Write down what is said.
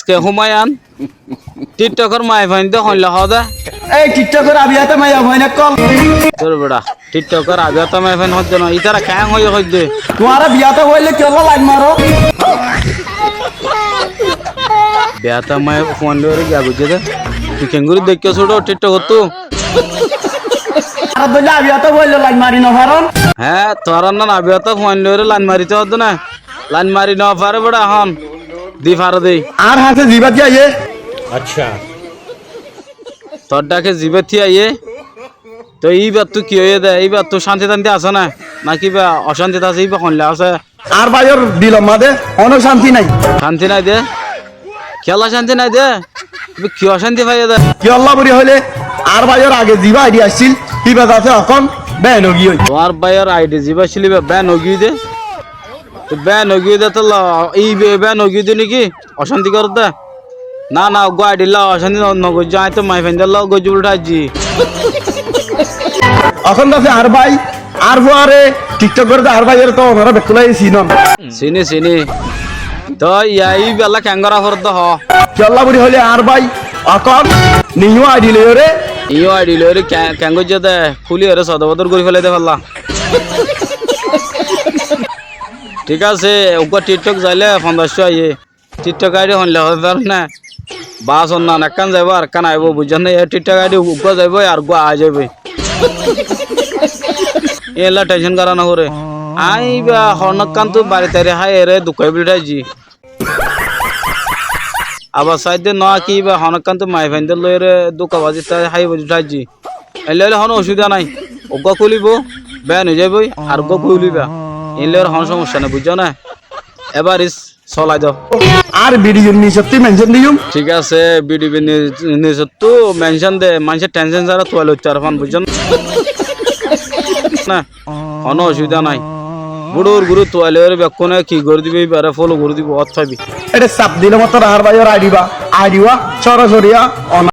আজকে হুমায়ান টিকটকের মাই ফাইন দে হইলা হদা এই টিকটকের আবিয়াতে মাইয়া ভয়না কল তোর বেড়া টিকটকের আবিয়াতে মাই ফাইন হচ্ছে না ইতারা ক্যাং হয়ে হইছে তোমারা বিয়াতে হইলে কেলা লাইন মারো বিয়াতে মাই ফোন লরে গিয়া বুঝে দে তুই কেঙ্গুরি দেখকে ছোট টিকটক তো আর বলে আবিয়াতে হইলে লাইন মারি না পারন হ্যাঁ তোর না আবিয়াতে ফোন লরে লাইন মারিতে হতো না লাইন মারি না পারে বেড়া হন দি ফার দে আর হাতে জিবাত যাইয়ে তোর ডাকে জিবে থি আইয়ে তো এইবার তুই কি হয়ে দে এইবার তুই শান্তি টান্তি আছে না নাকি বা অশান্তিতে আছে এইবার কনলে আছে আর বাইর দিলাম মাদে অন শান্তি নাই শান্তি নাই দে খেলা শান্তি নাই দে তুই কি অশান্তি পাইয়ে দে কি আল্লাহ বড়ি হইলে আর বাইর আগে জিবা আইডি আসছিল কিবা আছে এখন বেন গই তোমার বাইয়ের আইডি জিবা ছিলি ব্যান হগিয়ে দে তো ব্যান হগিয়ে দে তো এই ব্যান হগিয়ে দে নাকি অশান্তি কর দে না না গো আইডি লা অশান্তি নগর যাই তো মাই ফেন্দার লা গজু উঠাচ্ছি এখন তো আর ভাই আর ফুয়ারে টিকটক করে আর ভাইয়ের তো ওনারা বেকুলাই সিনন চিনি চিনি তো ইয়াই বেলা ক্যাঙ্গরা ফর হ কি আল্লাহ বড়ি হইলে আর ভাই এখন নিউ আইডি লইরে ইও আইডি লরে ক্যাঙ্গো দে খুলি আরে সদবদর করে ফেলে দে পাল্লা ঠিক আছে ওকে টিকটক যাইলে 1500 আইয়ে টিকটক আইডি হনলে হদার না বাস না নাকান যাইব আর কান আইব বুঝছেন না এই টিকটক আইডি উগো যাইব আর গো আ যাইবে এলা টেনশন করা না করে আইবা হনকান তো বাড়িতে রে হাই রে দুকাই বিটাইজি আবার সাইডে না কি বা হনকান তো মাই ফাইন্ডার লইরে দুকা বাজি তাই হাই বাজি উঠাইজি এলে হন অসুবিধা নাই ওগা খুলিব বেন হয়ে যাইব আর গো খুলিবা এলে হন সমস্যা না বুঝছো না এবার চলাই দাও আর ভিডিও নিচে মেনশন দিউম ঠিক আছে বিডিবি নিচে তো মেনশন দে মানুষের টেনশন ছাড়া তোয়াল উচ্চার ফান বুঝছো না কোনো অসুবিধা নাই বুড়োর গুরু তোয়ালের বেক্ষণে কি করে দিবি বারে ফলো করে দিব অর্থাবি এটা সাপ দিলে মতো আর ভাইয়ের আইডিবা সরাসরি